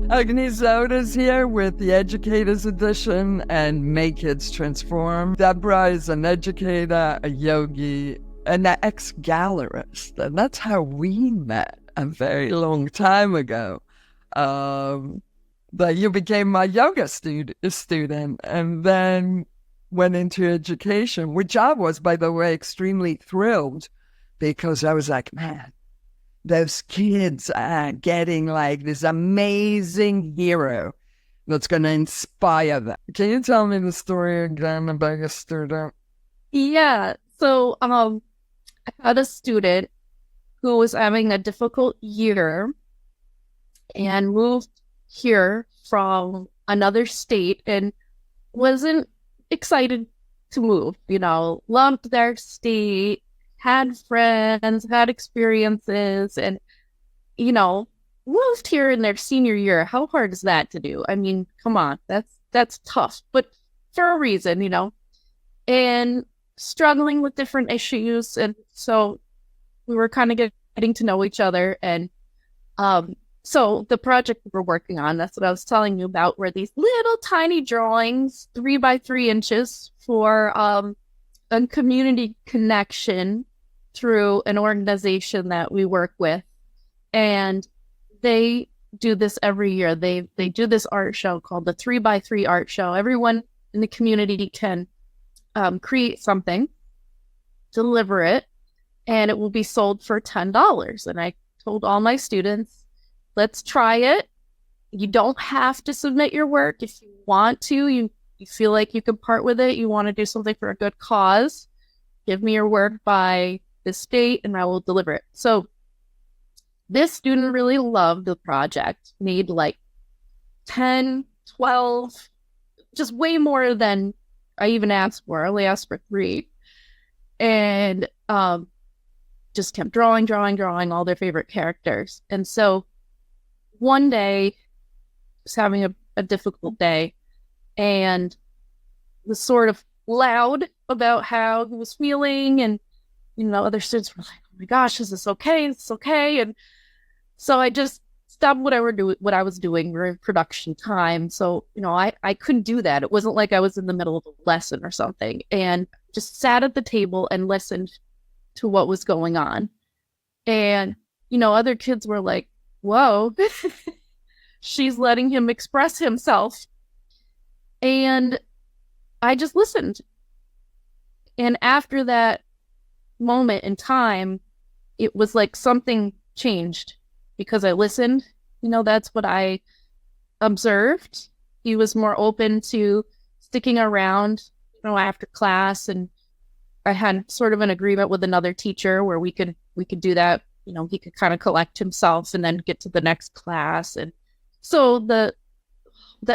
Agni Zotis here with the Educators Edition and Make Kids Transform. Debra is an educator, a yogi, an ex-gallerist, and that's how we met a very long time ago. But you became my yoga student and then went into education, which I was, by the way, extremely thrilled because I was like, man, those kids are getting like this amazing hero that's going to inspire them. Can you tell me the story again about your student? Yeah. So I had a student who was having a difficult year and moved here from another state and wasn't excited to move, loved their state, had friends, had experiences, and, moved here in their senior year. How hard is that to do? I mean, come on, that's tough, but for a reason, and struggling with different issues. And so we were kind of getting to know each other. And so the project we're working on, that's what I was telling you about, were these little tiny drawings, 3 by 3 inches for a community connection through an organization that we work with. And they do this every year. They do this art show called the 3 by 3 art show. Everyone in the community can create something, deliver it, and it will be sold for $10. And I told all my students, let's try it. You don't have to submit your work. If you want to, you feel like you can part with it, you want to do something for a good cause, give me your work by this date and I will deliver it. So this student really loved the project, made like 10, 12, just way more than I even asked for. I only asked for 3. And just kept drawing all their favorite characters. And so one day, I was having a difficult day and was sort of loud about how he was feeling. And, other students were like, oh my gosh, is this okay? Is this okay? And so I just stopped what I was doing. We're in production time. So, I couldn't do that. It wasn't like I was in the middle of a lesson or something, and just sat at the table and listened to what was going on. And, other kids were like, whoa, she's letting him express himself. And I just listened. And after that moment in time, it was like something changed because I listened. That's what I observed. He was more open to sticking around, after class. And I had sort of an agreement with another teacher where we could do that. He could kind of collect himself and then get to the next class. And so the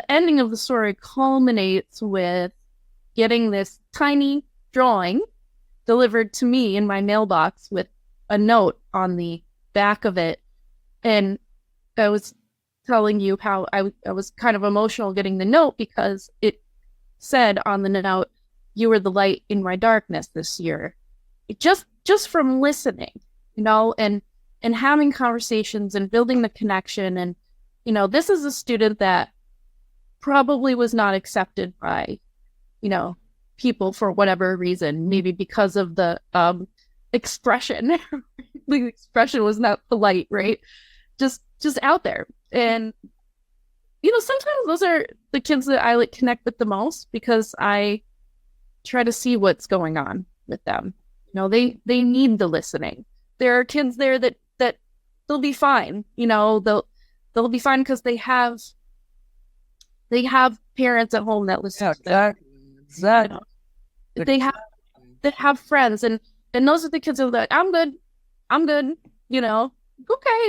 ending of the story culminates with getting this tiny drawing delivered to me in my mailbox with a note on the back of it. And I was telling you how I was kind of emotional getting the note because it said on the note, "You were the light in my darkness this year." Just from listening, and having conversations and building the connection. And, this is a student that probably was not accepted by, people for whatever reason, maybe because of the expression. The expression was not polite, right? Just out there. And, sometimes those are the kids that I connect with the most because I try to see what's going on with them. They need the listening. There are kids there that they'll be fine. They'll be fine because they have parents at home that listen to them. Exactly. They have friends, and those are the kids that are like, I'm good. Okay,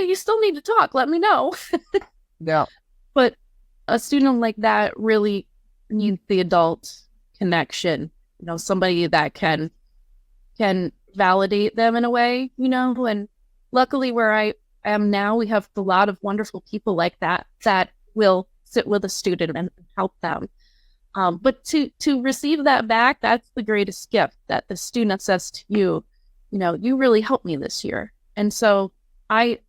you still need to talk. Let me know. Yeah. But a student like that really needs the adult connection. Somebody that can validate them in a way. And luckily where I am now, we have a lot of wonderful people like that will sit with a student and help them. But to receive that back, that's the greatest gift, that the student says to you, you really helped me this year. And so I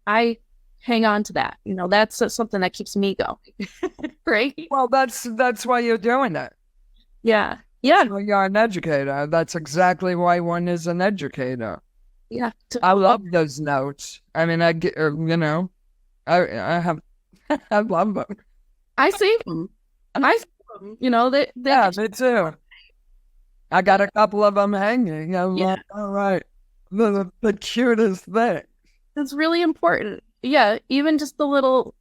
hang on to that. That's something that keeps me going. Right? Well, that's why you're doing it. Yeah. Yeah. So you're an educator. That's exactly why one is an educator. Yeah. I love those notes. I mean, I get, I have, I love them. I save them. I save them. Yeah, me too. I got a couple of them hanging. I'm Yeah. like, all right, the cutest thing. It's really important. Yeah, even just the little,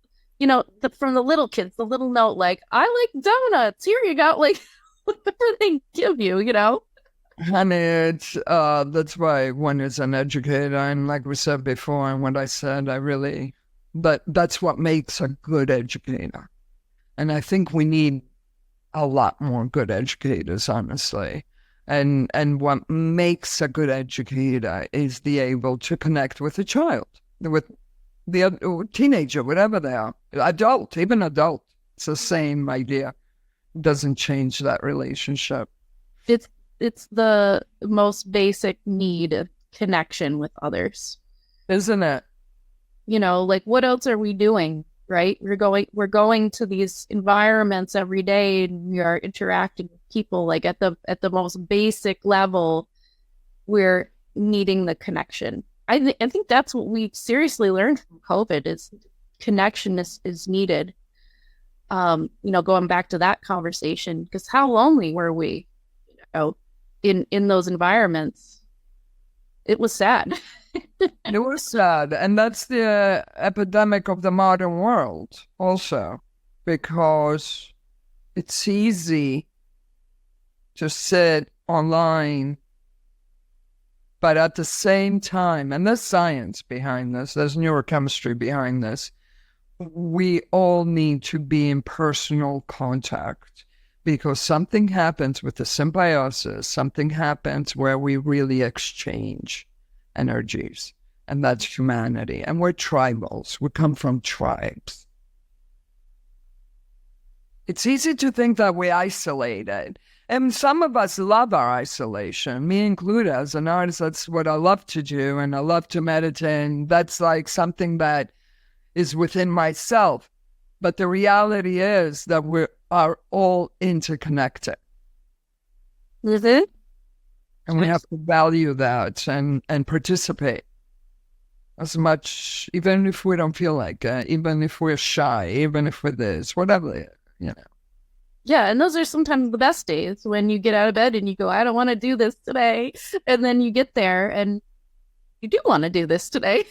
from the little kids, the little note like, I like donuts. Here you go. Like, whatever they give you. And it's that's why one is an educator, and like we said before, and what I said, that's what makes a good educator. And I think we need a lot more good educators, honestly. And what makes a good educator is the able to connect with a child, with the teenager, whatever they are, adult, even adult. It's the same idea. It doesn't change that relationship. It's the most basic need of connection with others. Isn't it? Like what else are we doing? Right? We're going to these environments every day, and we are interacting with people like at the most basic level. We're needing the connection. I think that's what we seriously learned from COVID is connection is needed. Going back to that conversation, because how lonely were we, in those environments? It was sad. It was sad. And that's the epidemic of the modern world also, because it's easy to sit online, but at the same time, and there's science behind this, there's neurochemistry behind this, we all need to be in personal contact, because something happens with the symbiosis, something happens where we really exchange energies, and that's humanity. And we're tribals. We come from tribes. It's easy to think that we're isolated. And some of us love our isolation, me included. As an artist, that's what I love to do, and I love to meditate, and that's like something that is within myself. But the reality is that we are all interconnected. Mm-hmm. And we have to value that and participate as much, even if we don't feel like it, even if we're shy, even if we're this, whatever, Yeah, and those are sometimes the best days when you get out of bed and you go, I don't want to do this today. And then you get there and you do want to do this today.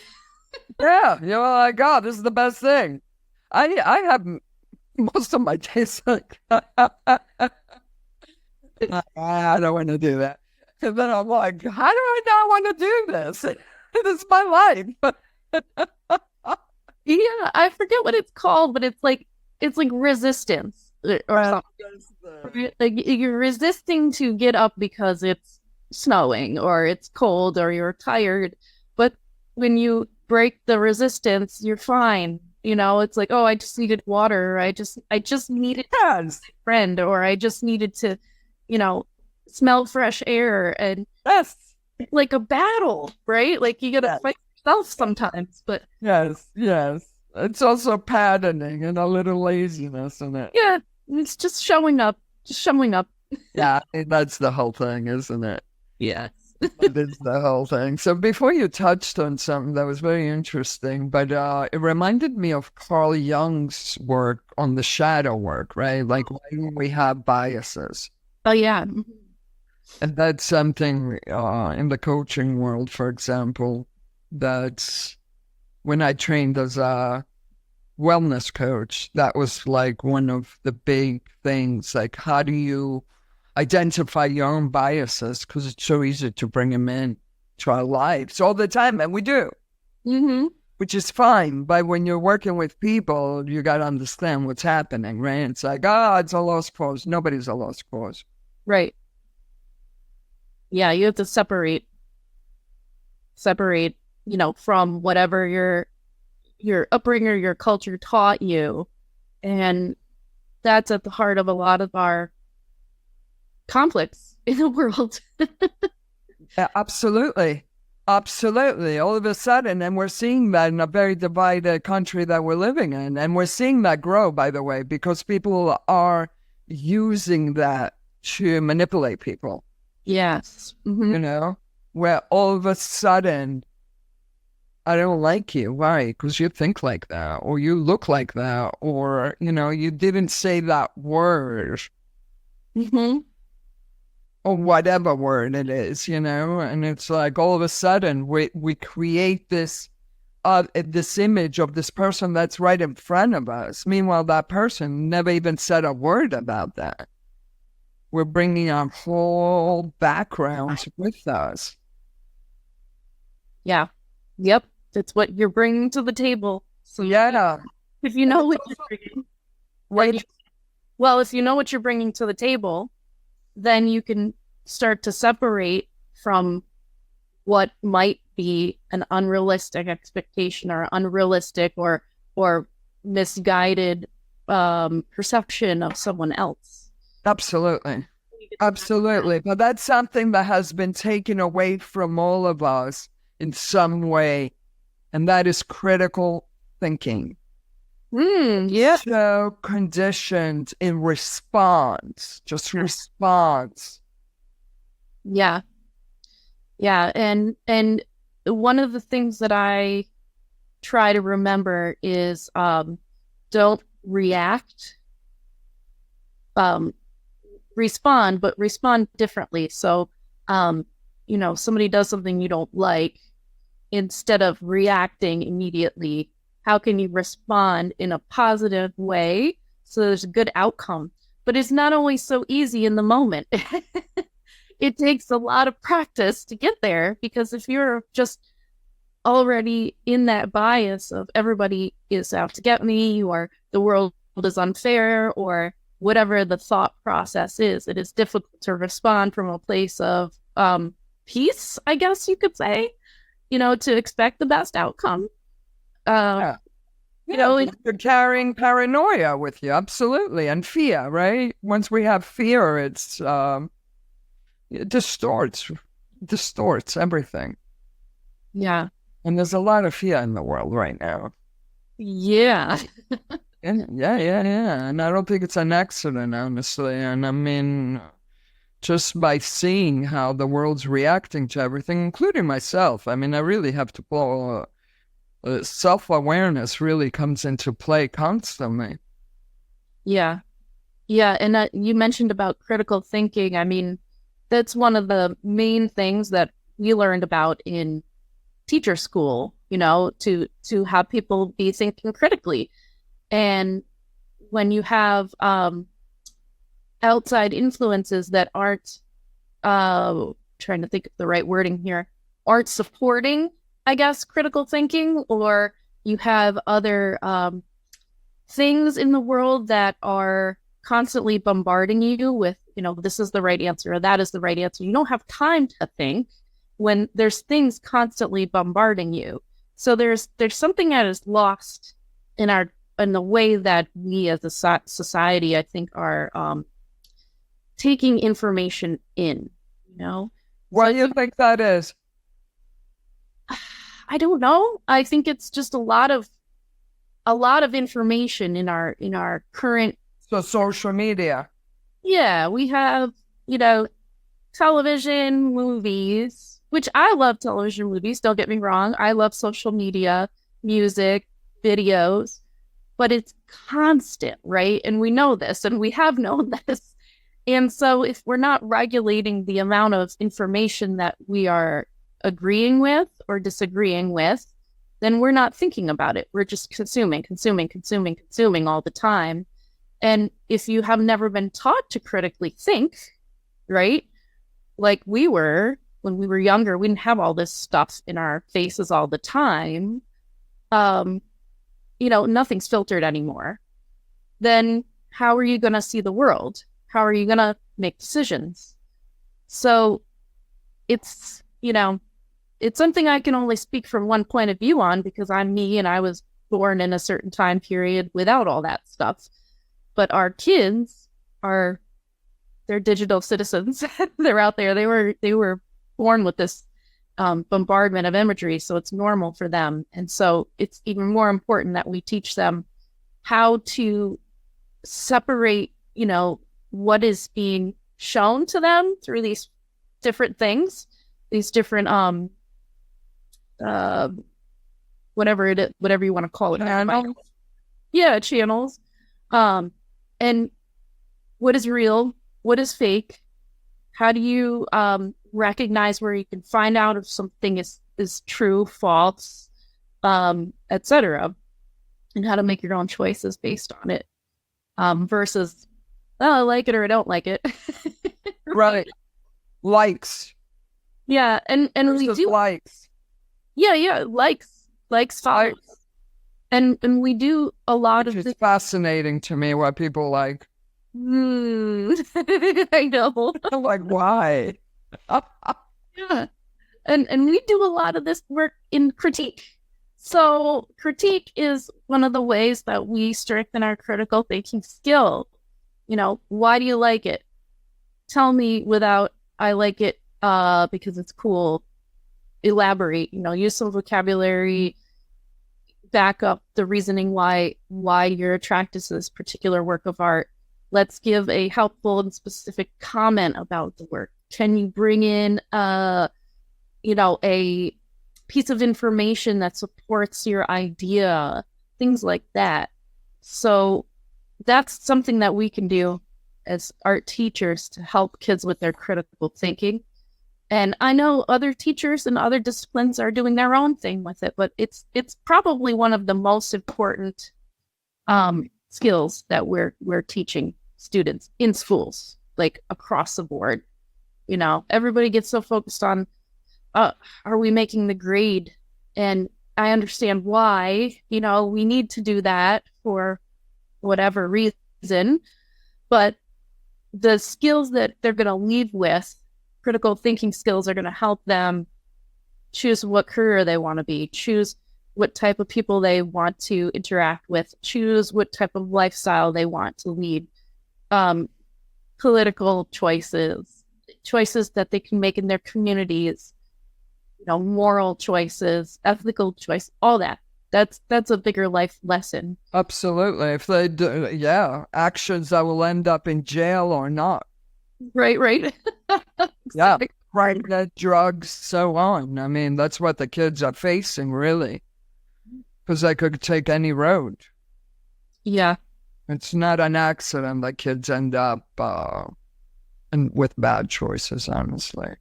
Yeah, you're like, oh, this is the best thing. I have most of my days like, I don't want to do that. And then I'm like, how do I not want to do this? This is my life. Yeah, I forget what it's called, but it's like resistance or something. Like you're resisting to get up because it's snowing or it's cold or you're tired. But when you break the resistance, you're fine. It's like, oh, I just needed water. Or I just needed a friend, or I just needed to, smell fresh air. And Yes. like a battle, right? Like you gotta fight yourself sometimes, but yes. It's also patterning and a little laziness in it. yeah, it's just showing up. Yeah, that's the whole thing, isn't it? Yeah. That is the whole thing. So before you touched on something that was very interesting, but it reminded me of Carl Jung's work on the shadow work, right? Like why do we have biases? Oh yeah. And that's something in the coaching world, for example, that's when I trained as a wellness coach, that was like one of the big things. Like, how do you identify your own biases? Because it's so easy to bring them in to our lives all the time, and we do, which is fine. But when you're working with people, you got to understand what's happening, right? It's like, it's a lost cause. Nobody's a lost cause. Right. Yeah, you have to separate, from whatever your upbringing, your culture taught you. And that's at the heart of a lot of our conflicts in the world. Yeah, absolutely. Absolutely. All of a sudden, and we're seeing that in a very divided country that we're living in. And we're seeing that grow, by the way, because people are using that to manipulate people, Yes. you know, where all of a sudden, I don't like you. Why? Because you think like that, or you look like that, or, you didn't say that word, Mm-hmm. or whatever word it is, and it's like all of a sudden we create this image of this person that's right in front of us. Meanwhile, that person never even said a word about that. We're bringing our whole backgrounds with us. Yeah. Yep. That's what you're bringing to the table. So Yeah. if you know what you're bringing, Wait. well, if you know what you're bringing to the table, then you can start to separate from what might be an unrealistic expectation or unrealistic or misguided perception of someone else. Absolutely. Absolutely. But that's something that has been taken away from all of us in some way, and that is critical thinking. Yeah. So conditioned in response, just response. Yeah. Yeah. And one of the things that I try to remember is don't react, respond, but respond differently. So somebody does something you don't like, instead of reacting immediately, how can you respond in a positive way so there's a good outcome? But it's not always so easy in the moment. It takes a lot of practice to get there, because if you're just already in that bias of everybody is out to get me, or the world is unfair, or whatever the thought process is, it is difficult to respond from a place of peace, I guess you could say, to expect the best outcome. Yeah. You're carrying paranoia with you, absolutely, and fear, right? Once we have fear, it distorts everything. Yeah. And there's a lot of fear in the world right now. Yeah. Yeah. And I don't think it's an accident, honestly. And I mean, just by seeing how the world's reacting to everything, including myself, I mean, I really have to pull self-awareness really comes into play constantly. Yeah. Yeah. And you mentioned about critical thinking. I mean, that's one of the main things that we learned about in teacher school, to have people be thinking critically. And when you have outside influences that aren't trying to think of the right wording here, aren't supporting, I guess, critical thinking, or you have other things in the world that are constantly bombarding you with, this is the right answer, or that is the right answer. You don't have time to think when there's things constantly bombarding you. So there's something that is lost in the way that we as a society, I think, are taking information in. What do you think that is? I don't know. I think it's just a lot of information in our current. So social media. Yeah, we have, television, movies, which I love television, movies, don't get me wrong. I love social media, music, videos, but it's constant, right? And we know this, and we have known this. And so if we're not regulating the amount of information that we are agreeing with or disagreeing with, then we're not thinking about it. We're just consuming all the time. And if you have never been taught to critically think, right? Like we were when we were younger, we didn't have all this stuff in our faces all the time. Nothing's filtered anymore. Then how are you going to see the world? How are you going to make decisions? So it's something I can only speak from one point of view on, because I'm me and I was born in a certain time period without all that stuff. But our kids they're digital citizens. They're out there. They were born with this bombardment of imagery, so it's normal for them. And so it's even more important that we teach them how to separate, what is being shown to them through these different things, these different whatever you want to call it. Channels. Yeah, channels. And what is real? What is fake? How do you recognize where you can find out if something is true, false, etc., and how to make your own choices based on it, versus, oh, I like it or I don't like it. Right. Likes. Yeah, and we Versus do likes. yeah, likes, follows. And we do a lot Which of is fascinating to me what people like. I know. I'm like, why? Yeah. And we do a lot of this work in critique. So critique is one of the ways that we strengthen our critical thinking skill. Why do you like it? Tell me without I like it because it's cool. Elaborate, use some vocabulary, back up the reasoning why you're attracted to this particular work of art. Let's give a helpful and specific comment about the work. Can you bring in a piece of information that supports your idea? Things like that. So that's something that we can do as art teachers to help kids with their critical thinking. And I know other teachers and other disciplines are doing their own thing with it, but it's probably one of the most important skills that we're teaching students in schools, like across the board. Everybody gets so focused on, are we making the grade? And I understand why, we need to do that for whatever reason, but the skills that they're going to leave with, critical thinking skills, are going to help them choose what career they want to be, choose what type of people they want to interact with, choose what type of lifestyle they want to lead, political choices that they can make in their communities, moral choices, ethical choice, all that. That's a bigger life lesson. Absolutely. If they do, actions that will end up in jail or not. Right. Yeah, right. Drugs, so on. I mean, that's what the kids are facing, really, because they could take any road. Yeah. It's not an accident that kids end up with bad choices, honestly.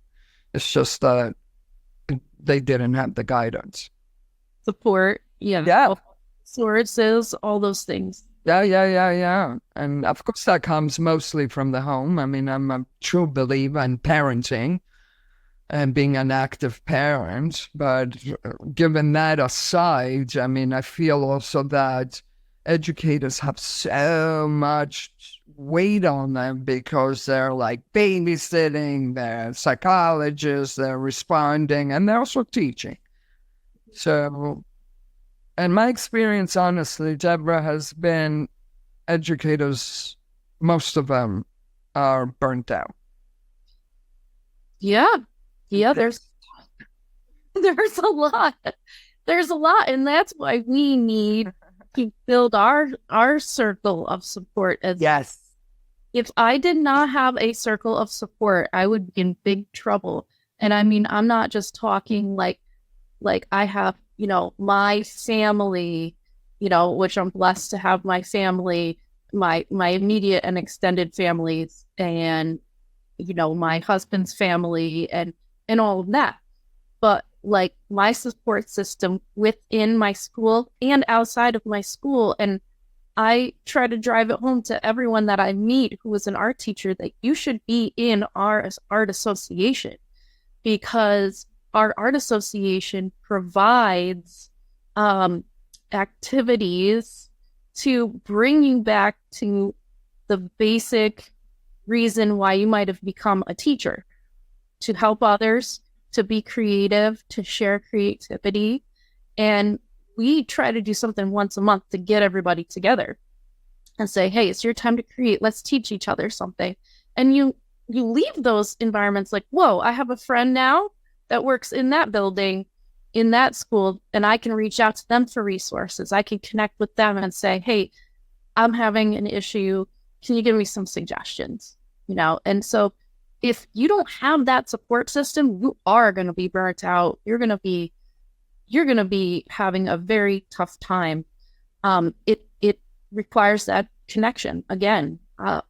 It's just that they didn't have the guidance. Support. Yeah. Yeah. Sources, all those things. Yeah. And of course that comes mostly from the home. I mean, I'm a true believer in parenting and being an active parent. But given that aside, I mean, I feel also that educators have so much weight on them because they're like babysitting, they're psychologists, they're responding, and they're also teaching. So, in my experience, honestly, Debra, has been educators, most of them are burnt out. Yeah, there's a lot. There's a lot, and that's why we need to build our circle of support. Yes. If I did not have a circle of support, I would be in big trouble. And I mean, I'm not just talking like I have, my family, which I'm blessed to have my family, my immediate and extended families, and, my husband's family and all of that. But like my support system within my school and outside of my school. And I try to drive it home to everyone that I meet who is an art teacher that you should be in our art association, because our art association provides activities to bring you back to the basic reason why you might have become a teacher, to help others, to be creative, to share creativity. And we try to do something once a month to get everybody together and say, hey, it's your time to create. Let's teach each other something. And you leave those environments like, whoa, I have a friend now that works in that building, in that school, and I can reach out to them for resources. I can connect with them and say, hey, I'm having an issue. Can you give me some suggestions? And so if you don't have that support system, you are going to be burnt out. You're going to be having a very tough time. It requires that connection. Again, I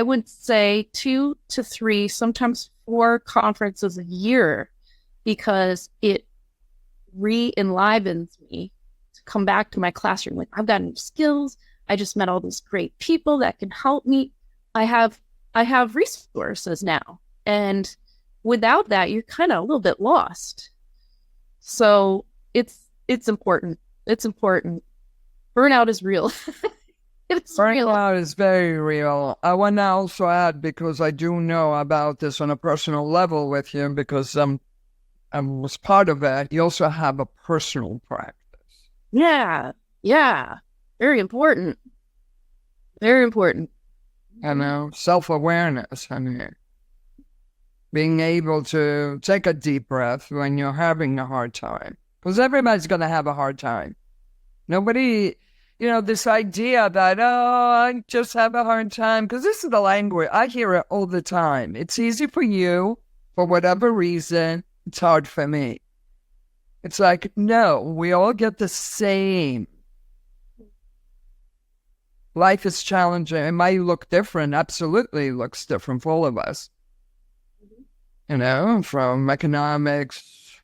would say 2 to 3, sometimes 4 conferences a year, because it re-enlivens me to come back to my classroom. Like, I've got new skills. I just met all these great people that can help me. I have resources now. And without that, you're kind of a little bit lost. So it's important. It's important. Burnout is real. Burnout is very real. I want to also add, because I do know about this on a personal level with you, because I was part of it. You also have a personal practice. Yeah. Very important. Very important. Self-awareness. Being able to take a deep breath when you're having a hard time. Because everybody's going to have a hard time. Nobody, this idea that, I just have a hard time. Because this is the language. I hear it all the time. It's easy for you, for whatever reason. It's hard for me. It's like, no, we all get the same. Life is challenging. It might look different. Absolutely looks different for all of us. From economics,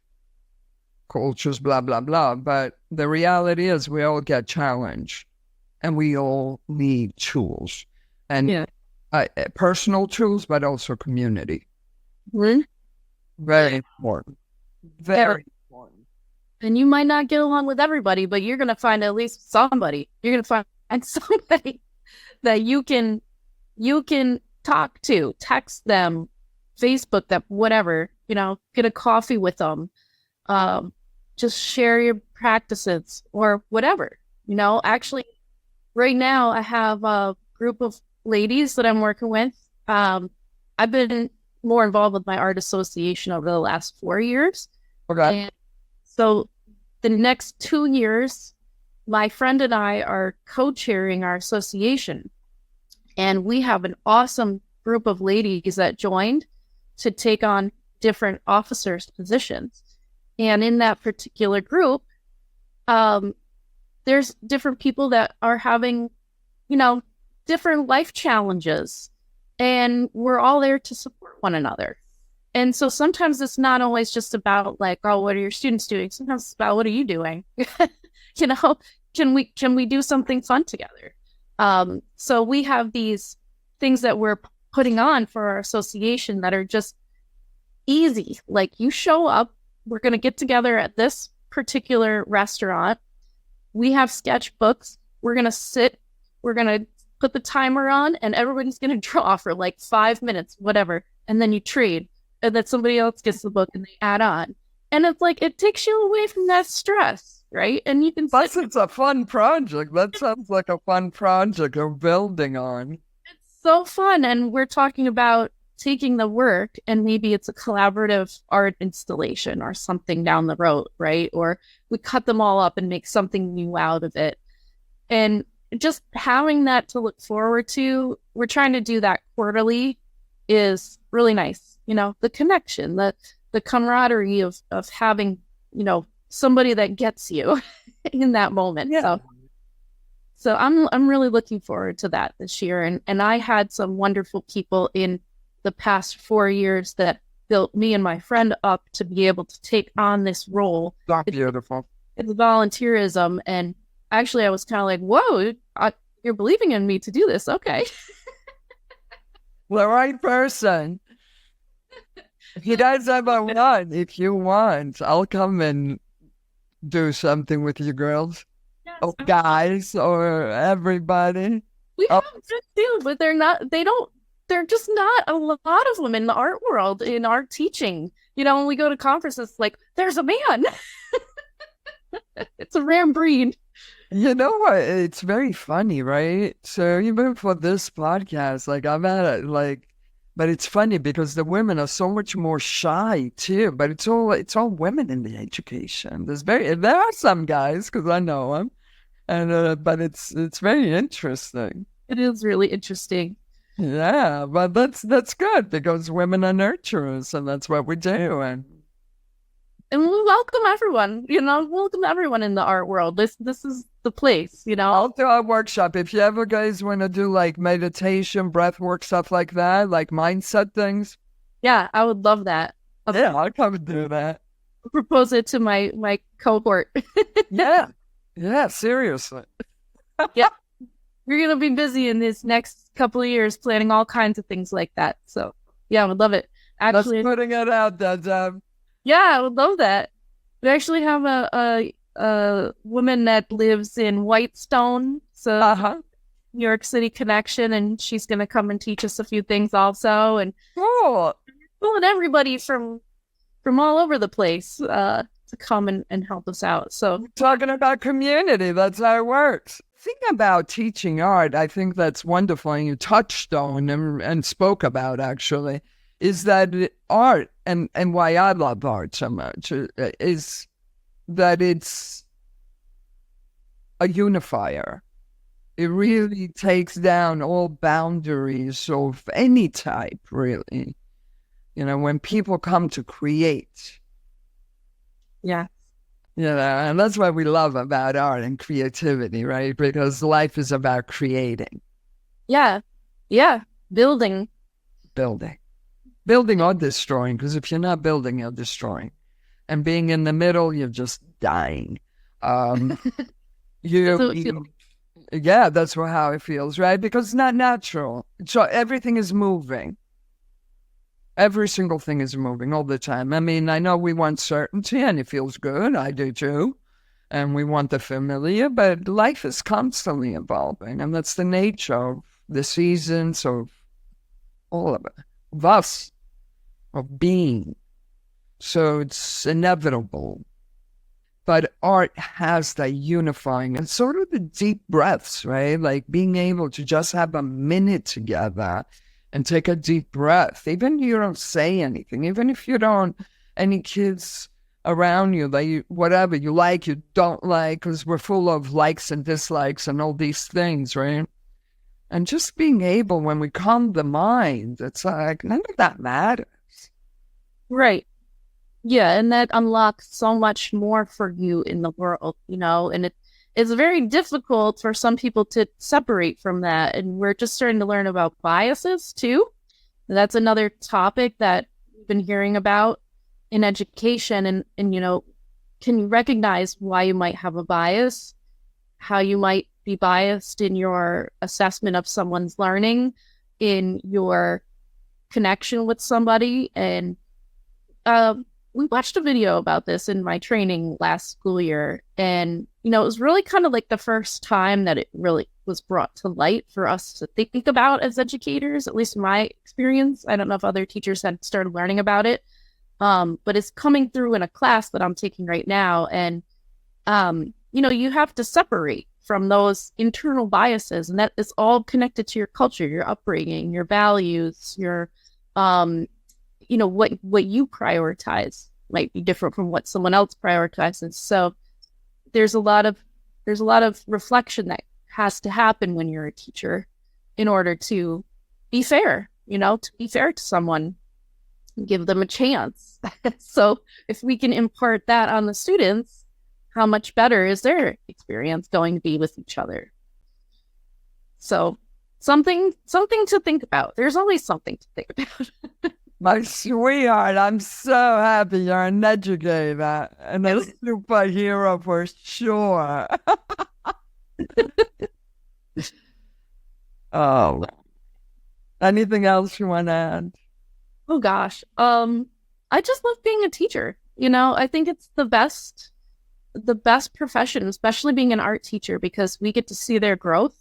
cultures, blah, blah, blah. But the reality is we all get challenged, and we all need tools. And personal tools, but also community. Mm-hmm. Very important. Very important. And you might not get along with everybody, but you're going to find at least somebody. You're going to find somebody that you can talk to, text them, Facebook them, whatever, get a coffee with them, just share your practices or whatever, Actually, right now I have a group of ladies that I'm working with. I've been more involved with my art association over the last 4 years. Okay. And so the next 2 years, my friend and I are co-chairing our association. And we have an awesome group of ladies that joined to take on different officers' positions. And in that particular group, there's different people that are having, different life challenges. And we're all there to support one another. And so sometimes it's not always just about like, oh, what are your students doing? Sometimes it's about, what are you doing? Can we do something fun together? So we have these things that we're putting on for our association that are just easy. Like, you show up, we're going to get together at this particular restaurant. We have sketchbooks. We're going to sit, we're going to put the timer on, and everybody's going to draw for like 5 minutes, whatever. And then you trade, and then somebody else gets the book and they add on. And it's like, it takes you away from that stress, right? And you can Plus, it's a fun project. That sounds like a fun project you're building on. It's so fun. And we're talking about taking the work, and maybe it's a collaborative art installation or something down the road, right? Or we cut them all up and make something new out of it. And just having that to look forward to, we're trying to do that quarterly, is really nice. The connection, the camaraderie of having, somebody that gets you in that moment. Yeah. So I'm really looking forward to that this year. And I had some wonderful people in the past 4 years that built me and my friend up to be able to take on this role. That's beautiful. It's volunteerism. And actually I was kind of like, whoa, you're believing in me to do this. Okay. The right person. He does have a one. If you want, I'll come and do something with you girls. Yes, or guys, or everybody. We have good too, but they're just not a lot of them in the art world, in art teaching. When we go to conferences, like, there's a man. It's a rare breed. You know what? It's very funny, right? So even for this podcast, like, I've had But it's funny because the women are so much more shy too. But it's all women in the education. There are some guys because I know them, and but it's very interesting. It is really interesting. Yeah, but that's good because women are nurturers, and that's what we do. And we welcome everyone, welcome everyone in the art world. This is the place, I'll do a workshop if you ever guys want to do like meditation, breath work, stuff like that, like mindset things. Yeah, I would love that. Yeah, I'll come and do that. Propose it to my cohort. Yeah, seriously. Yeah, you're gonna be busy in this next couple of years planning all kinds of things like that. So yeah, I would love it. Actually, that's putting it out there, Deb. Yeah, I would love that. We actually have a woman that lives in Whitestone, so New York City connection, and she's gonna come and teach us a few things also. And cool. Pulling everybody from all over the place to come and help us out. So talking about community, that's how it works. Thing about teaching art, I think that's wonderful, and you touched on and spoke about actually, is that art and why I love art so much is that it's a unifier. It really takes down all boundaries of any type, really. When people come to create. Yeah. And that's what we love about art and creativity, right? Because life is about creating. Yeah. Building or destroying, because if you're not building, you're destroying. And being in the middle, you're just dying. Yeah, that's how it feels, right? Because it's not natural. So everything is moving. Every single thing is moving all the time. I mean, I know we want certainty, and it feels good. I do too. And we want the familiar, but life is constantly evolving. And that's the nature of the seasons, of all of it, of us, of being. So it's inevitable. But art has that unifying and sort of the deep breaths, right? Like being able to just have a minute together and take a deep breath. Even if you don't say anything, even if you don't, any kids around you, that whatever you like, you don't like, because we're full of likes and dislikes and all these things, right? And just being able, when we calm the mind, it's like, none of that matters. Right. Yeah, and that unlocks so much more for you in the world, and it's very difficult for some people to separate from that. And we're just starting to learn about biases too. That's another topic that we've been hearing about in education. And can you recognize why you might have a bias, how you might be biased in your assessment of someone's learning, in your connection with somebody? And we watched a video about this in my training last school year, and it was really kind of like the first time that it really was brought to light for us to think about as educators, at least in my experience. I don't know if other teachers had started learning about it, but it's coming through in a class that I'm taking right now. And you have to separate from those internal biases, and that is all connected to your culture, your upbringing, your values, your what you prioritize might be different from what someone else prioritizes. So there's a lot of reflection that has to happen when you're a teacher in order to be fair, to be fair to someone, give them a chance. So if we can impart that on the students, how much better is their experience going to be with each other? So something to think about. There's always something to think about. My sweetheart, I'm so happy you're an educator and a superhero for sure. Oh, anything else you want to add? Oh gosh, I just love being a teacher. I think it's the best profession, especially being an art teacher, because we get to see their growth.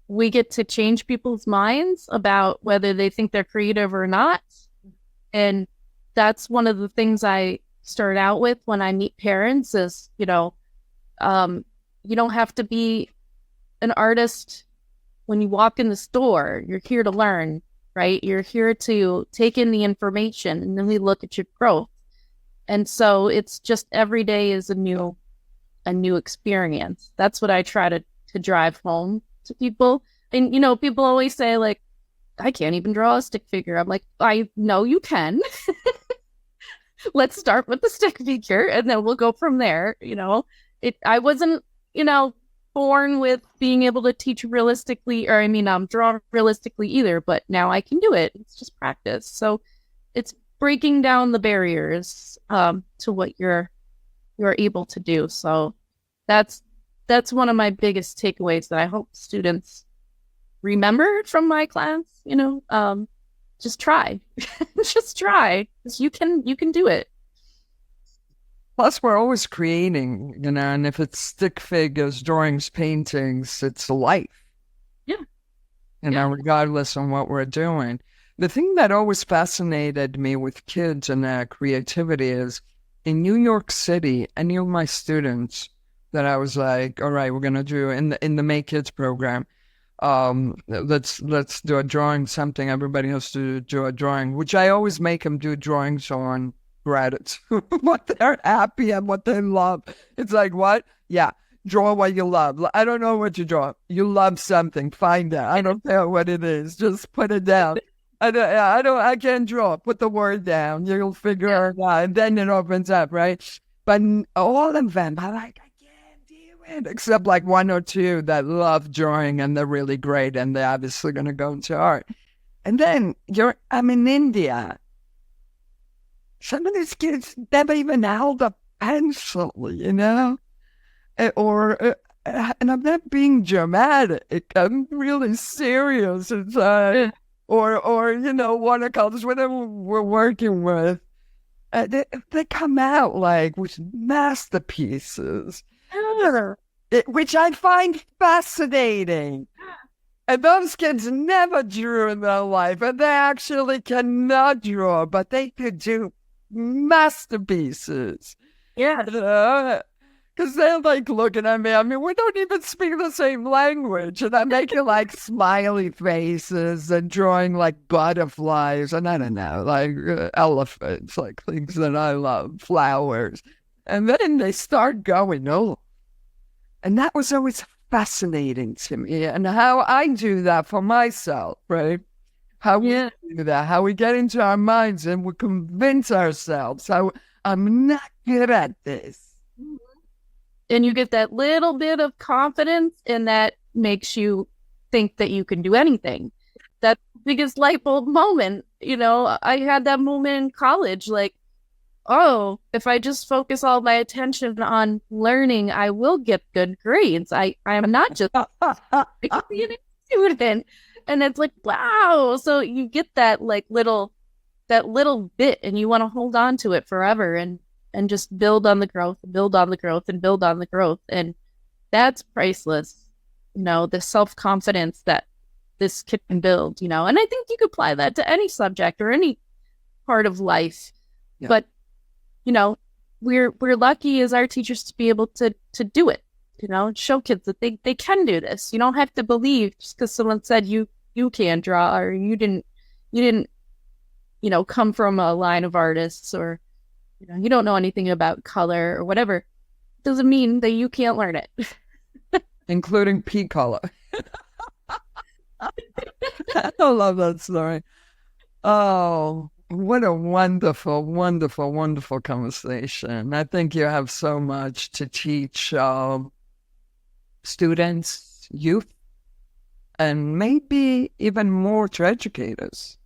We get to change people's minds about whether they think they're creative or not. And that's one of the things I start out with when I meet parents is, you don't have to be an artist when you walk in the store. You're here to learn. right? You're here to take in the information and then we look at your growth. And so it's just every day is a new experience. That's what I try to drive home to people. And people always say like, I can't even draw a stick figure. I'm like, I know you can. Let's start with the stick figure and then we'll go from there. I wasn't, born with being able to teach realistically, or draw realistically either, but now I can do it. It's just practice. So it's breaking down the barriers to what you're able to do. So that's one of my biggest takeaways that I hope students remember from my class. Just try. Just try. You can do it. Plus, we're always creating, and if it's stick figures, drawings, paintings, it's life. Yeah. Regardless of what we're doing. The thing that always fascinated me with kids and their creativity is in New York City, any of my students that I was like, all right, we're going to do in the M.A.Y Kids program, let's do a drawing, something. Everybody has to do a drawing, which I always make them do drawings on gratitude, what they're happy and what they love. It's like, what? Yeah, draw what you love. I don't know what you draw. You love something, find it. I don't care what it is. Just put it down. I can't draw. Put the word down. You'll figure it out. And then it opens up, right? But all of them, I like, I can't do it. Except like one or two that love drawing and they're really great and they're obviously going to go into art. And then I'm in India. Some of these kids never even held a pencil, and I'm not being dramatic. I'm really serious. It's or watercolors, whatever we're working with. They come out like with masterpieces, which I find fascinating. And those kids never drew in their life, and they actually cannot draw, but they could do masterpieces. Yeah. Because they're like looking at me. We don't even speak the same language. And I'm making like smiley faces and drawing like butterflies and I don't know, like elephants, like things that I love, flowers. And then they start going, oh. And that was always fascinating to me. And how I do that for myself, right? How we do that, how we get into our minds and we convince ourselves how I'm not good at this. And you get that little bit of confidence and that makes you think that you can do anything. That biggest light bulb moment, I had that moment in college, like, oh, if I just focus all my attention on learning, I will get good grades. I am not just a student. And it's like, wow. So you get that little bit and you want to hold on to it forever and just build on the growth, build on the growth and build on the growth. And that's priceless, the self-confidence that this kid can build, and I think you could apply that to any subject or any part of life. Yeah. But, we're lucky as our teachers to be able to do it, show kids that they can do this. You don't have to believe just because someone said you can't draw or you didn't come from a line of artists or you don't know anything about color or whatever. Doesn't mean that you can't learn it. Including pea color. I love that story. Oh, what a wonderful, wonderful, wonderful conversation. I think you have so much to teach students, youth, and maybe even more to educators.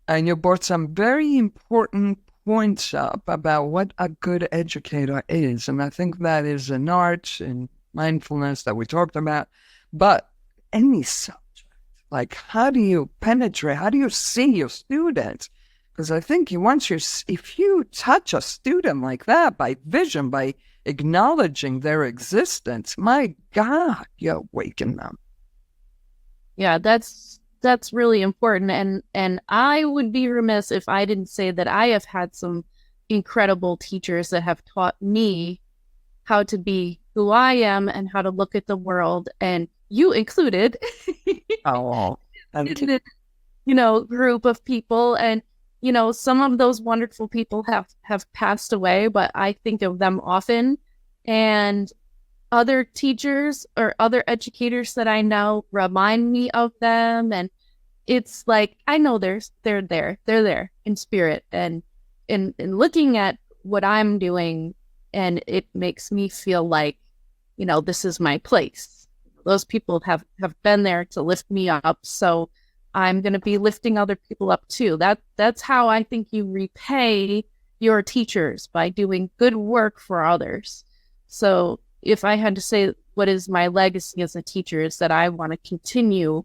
And you brought some very important points up about what a good educator is. And I think that is an art and mindfulness that we talked about. But any subject, like how do you penetrate, how do you see your students? Because I think if you touch a student like that by vision, by acknowledging their existence, my God, you're waking them. Yeah, that's really important. And I would be remiss if I didn't say that I have had some incredible teachers that have taught me how to be who I am and how to look at the world, and you included. Oh, group of people. And, some of those wonderful people have passed away, but I think of them often. And other teachers or other educators that I know remind me of them. And it's like, I know they're there in spirit and in looking at what I'm doing. And it makes me feel like, this is my place. Those people have been there to lift me up. So I'm going to be lifting other people up too. That's how I think you repay your teachers, by doing good work for others. So if I had to say what is my legacy as a teacher, is that I want to continue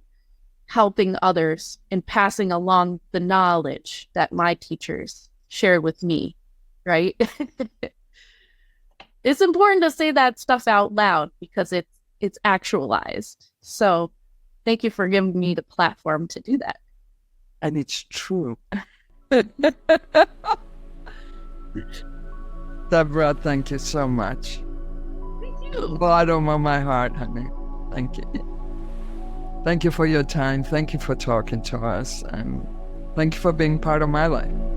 helping others and passing along the knowledge that my teachers shared with me, right? It's important to say that stuff out loud because it's actualized. So thank you for giving me the platform to do that. And it's true. Debra, thank you so much. Thank you. Bottom of my heart, honey. Thank you. Thank you for your time. Thank you for talking to us. And thank you for being part of my life.